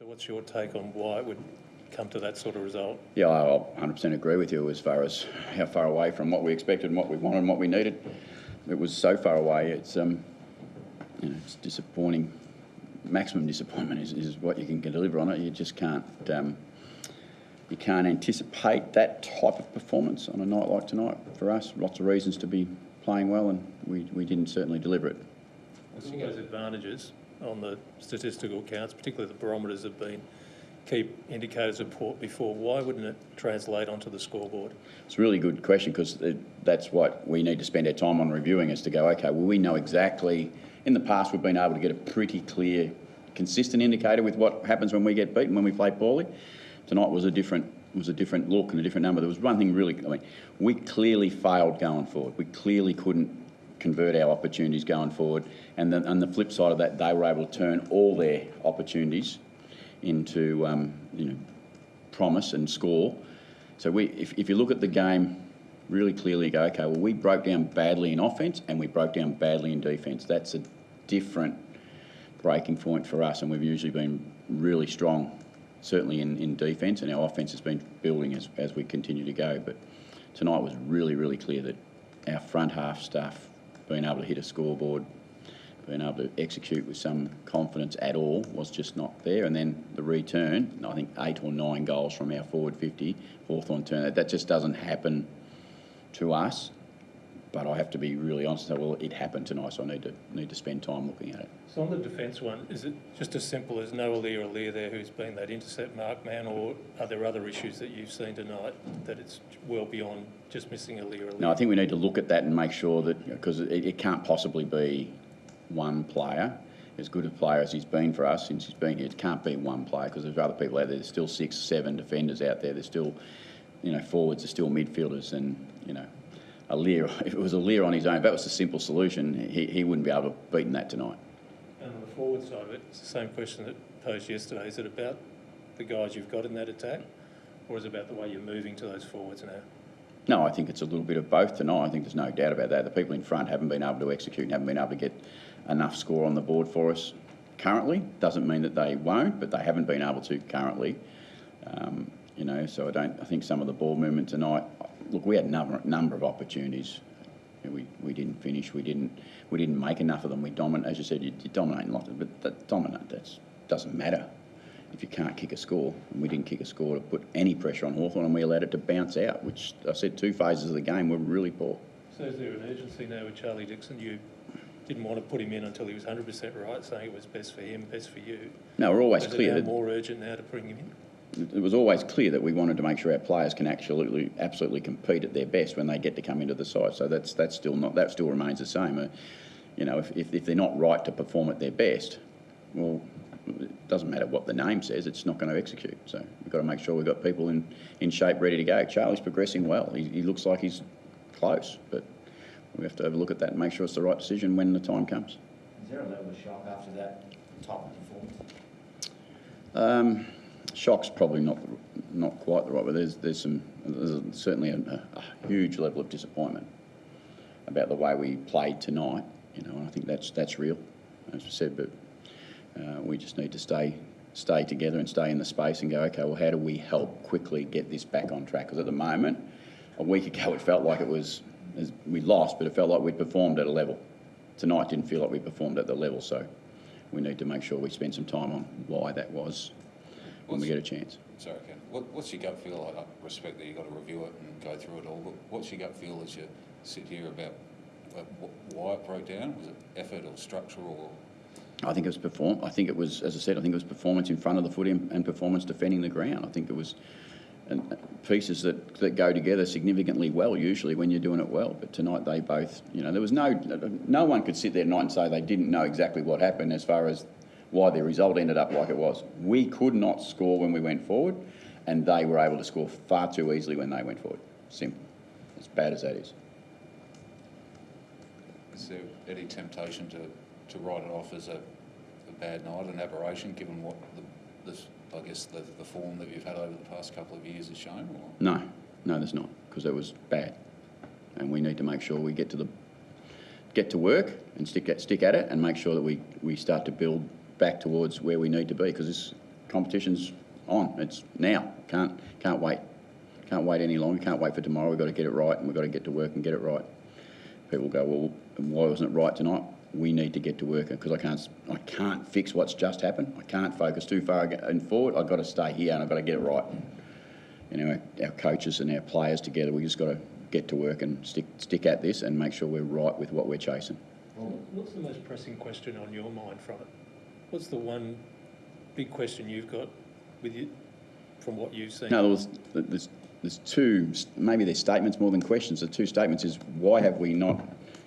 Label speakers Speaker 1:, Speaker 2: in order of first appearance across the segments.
Speaker 1: what's your take on why it would come to that sort of result?
Speaker 2: Yeah, I 100% agree with you as far as how far away from what we expected and what we wanted and what we needed. It was so far away. It's it's disappointing. Maximum disappointment is what you can deliver on it. You just can't. You can't anticipate that type of performance on a night like tonight. For us, lots of reasons to be playing well, and we didn't certainly deliver it.
Speaker 1: All those advantages on the statistical counts, particularly the barometers, have been key indicators of port before. Why wouldn't it translate onto the scoreboard?
Speaker 2: It's a really good question, because that's what we need to spend our time on reviewing, is to go, okay, well, we know exactly. In the past, we've been able to get a pretty clear, consistent indicator with what happens when we get beaten, when we play poorly. Tonight was a different look and a different number. There was one thing really, we clearly failed going forward. We clearly couldn't convert our opportunities going forward. And on the flip side of that, they were able to turn all their opportunities into promise and score. So if you look at the game really clearly, you go, okay, well, we broke down badly in offence and we broke down badly in defence. That's a different breaking point for us, and we've usually been really strong, certainly in defence, and our offence has been building as we continue to go. But tonight was really, really clear that our front half stuff, being able to hit a scoreboard, being able to execute with some confidence at all, was just not there. And then the return, I think 8 or 9 goals from our forward 50, Hawthorn turn, that just doesn't happen to us. But I have to be really honest and say, well, it happened tonight, so I need to spend time looking at it.
Speaker 1: So on the defence one, is it just as simple as no Aliir there who's been that intercept mark man, or are there other issues that you've seen tonight that it's well beyond just missing Aliir?
Speaker 2: No, I think we need to look at that and make sure that, because it can't possibly be one player, as good a player as he's been for us since he's been here. It can't be one player, because there's other people out there. There's still 6, 7 defenders out there. There's still, forwards, there's still midfielders, and, Aliir, if it was Aliir on his own, if that was the simple solution, he wouldn't be able to have beaten that tonight.
Speaker 1: And on the forward side of it, it's the same question that posed yesterday. Is it about the guys you've got in that attack, or is it about the way you're moving to those forwards now?
Speaker 2: No, I think it's a little bit of both tonight. I think there's no doubt about that. The people in front haven't been able to execute and haven't been able to get enough score on the board for us currently. Doesn't mean that they won't, but they haven't been able to currently. So I think some of the ball movement tonight. Look, we had a number of opportunities. We didn't finish. We didn't make enough of them. We dominate, as you said, you dominate lots, but that doesn't matter if you can't kick a score. And we didn't kick a score to put any pressure on Hawthorn, and we allowed it to bounce out, which I said 2 phases of the game were really poor.
Speaker 1: So is there an urgency now with Charlie Dixon? You didn't want to put him in until he was 100% right, saying it was best for him, best for you.
Speaker 2: No, we're always clear.
Speaker 1: Is it more urgent now to bring him in?
Speaker 2: It was always clear that we wanted to make sure our players can absolutely compete at their best when they get to come into the side. So that still remains the same. If they're not right to perform at their best, well, it doesn't matter what the name says, it's not going to execute. So we've got to make sure we've got people in shape, ready to go. Charlie's progressing well. He looks like he's close, but we have to have a look at that and make sure it's the right decision when the time comes.
Speaker 3: Is there a level of shock after that type of performance?
Speaker 2: Shock's probably not quite the right, but there's certainly a huge level of disappointment about the way we played tonight. And I think that's real, as we said. But we just need to stay together and stay in the space and go, okay, well, how do we help quickly get this back on track? Because at the moment, a week ago, it felt like we lost, but it felt like we'd performed at a level. Tonight didn't feel like we performed at the level, so we need to make sure we spend some time on why that was when we get a chance.
Speaker 4: Sorry, Ken. What's your gut feel? I respect that you've got to review it and go through it all, but what's your gut feel as you sit here about why it broke down? Was it effort or structure or...?
Speaker 2: I think it was I think it was, as I said, I think it was performance in front of the footy and performance defending the ground. I think it was pieces that go together significantly well, usually, when you're doing it well. But tonight they both, there was no one could sit there tonight and say they didn't know exactly what happened as far as why the result ended up like it was. We could not score when we went forward, and they were able to score far too easily when they went forward. Simple. As bad as that is.
Speaker 4: Is there any temptation to write it off as a bad night, an aberration, given what the form that you've had over the past couple of years has shown? Or?
Speaker 2: No, there's not, because it was bad, and we need to make sure we get to work and stick at it, and make sure that we start to build back towards where we need to be, because competition's on. It's now. Can't wait. Can't wait any longer. Can't wait for tomorrow. We've got to get it right, and we've got to get to work and get it right. People go, well, why wasn't it right tonight? We need to get to work because I can't fix what's just happened. I can't focus too far and forward. I've got to stay here and I've got to get it right. You know, our coaches and our players together, we just got to get to work and stick at this and make sure we're right with what we're chasing.
Speaker 1: What's the most pressing question on your mind from it? What's the one big question you've got with you from what you've seen?
Speaker 2: No, there's two, maybe there's statements more than questions. The two statements is, why have we not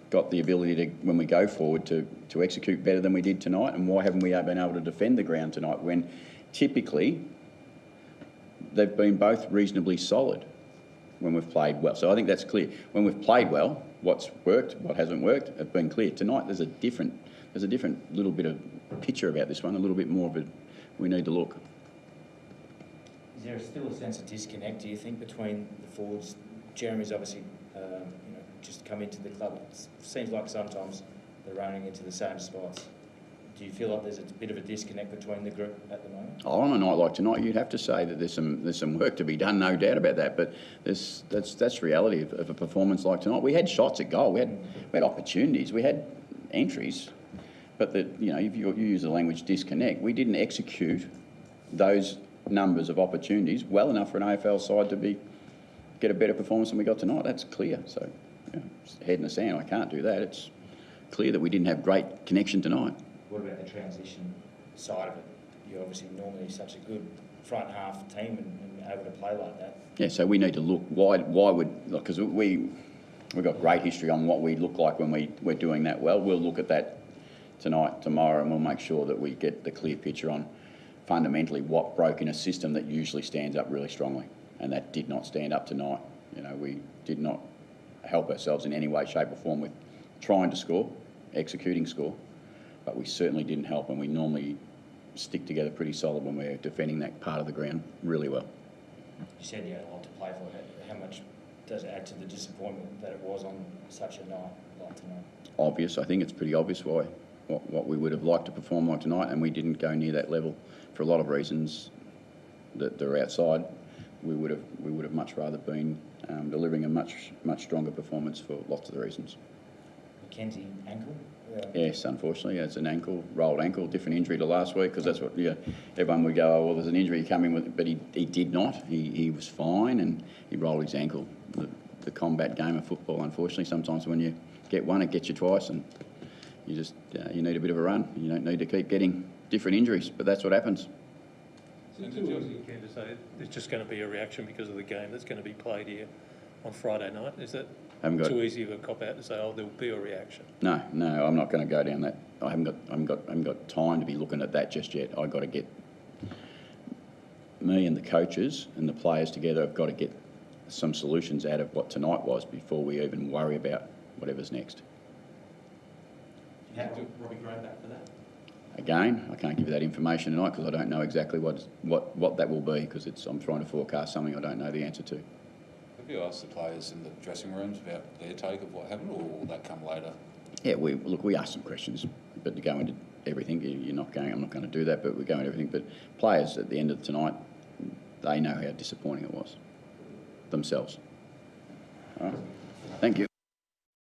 Speaker 2: got the ability to, when we go forward, to execute better than we did tonight, and why haven't we been able to defend the ground tonight when typically they've been both reasonably solid when we've played well. So I think that's clear. When we've played well, what's worked, what hasn't worked, have been clear. Tonight there's a different little bit of picture about this one, a little bit more of a, we need to look.
Speaker 3: Is there still a sense of disconnect, do you think, between the forwards? Jeremy's obviously, just come into the club. It seems like sometimes they're running into the same spots. Do you feel like there's a bit of a disconnect between the group at the moment?
Speaker 2: Oh, on a night like tonight, you'd have to say that there's some work to be done, no doubt about that. But that's reality of a performance like tonight. We had shots at goal, we had opportunities, we had entries, but if you use the language disconnect, we didn't execute those numbers of opportunities well enough for an AFL side to get a better performance than we got tonight. That's clear. So, head in the sand, I can't do that. It's clear that we didn't have great connection tonight.
Speaker 3: What about the transition side of it? You're obviously normally such a good front half team and able to play like that.
Speaker 2: Yeah, so we need to look, why would, because we've got great history on what we look like when we're doing that well. We'll look at that tonight, tomorrow, and we'll make sure that we get the clear picture on fundamentally what broke in a system that usually stands up really strongly, and that did not stand up tonight. We did not help ourselves in any way, shape or form with trying to score, executing score, but we certainly didn't help, and we normally stick together pretty solid when we're defending that part of the ground really well.
Speaker 3: You said you had a lot to play for. How much does it add to the disappointment that it was on such a night like tonight?
Speaker 2: Obvious. I think it's pretty obvious why what we would have liked to perform like tonight, and we didn't go near that level for a lot of reasons that they're outside. We would have much rather been delivering a much stronger performance for lots of the reasons.
Speaker 3: Mackenzie, ankle?
Speaker 2: Yes, unfortunately, it's an rolled ankle, different injury to last week, because that's what everyone would go, oh, well, there's an injury coming with it, but he did not. He was fine, and he rolled his ankle. The combat game of football, unfortunately, sometimes when you get one, it gets you twice, and you just you need a bit of a run. You don't need to keep getting different injuries, but that's what happens.
Speaker 1: Is it too easy, Ken, to say it's just going to be a reaction because of the game that's going to be played here on Friday night? Is that too easy of a cop-out to say, oh, there'll be a reaction? No,
Speaker 2: I'm not going to go down that. I haven't got time to be looking at that just yet. I've got to get me and the coaches and the players together. I've got to get some solutions out of what tonight was before we even worry about whatever's next.
Speaker 3: You have Robbie Gray back for that?
Speaker 2: Again, I can't give you that information tonight because I don't know exactly what that will be, because I'm trying to forecast something I don't know the answer to.
Speaker 4: Have you asked the players in the dressing rooms about their take of what happened, or will that come later?
Speaker 2: Yeah, we asked some questions, but to go into everything, I'm not going to do that, but we're going into everything. But players at the end of tonight, they know how disappointing it was themselves. All right. Thank you.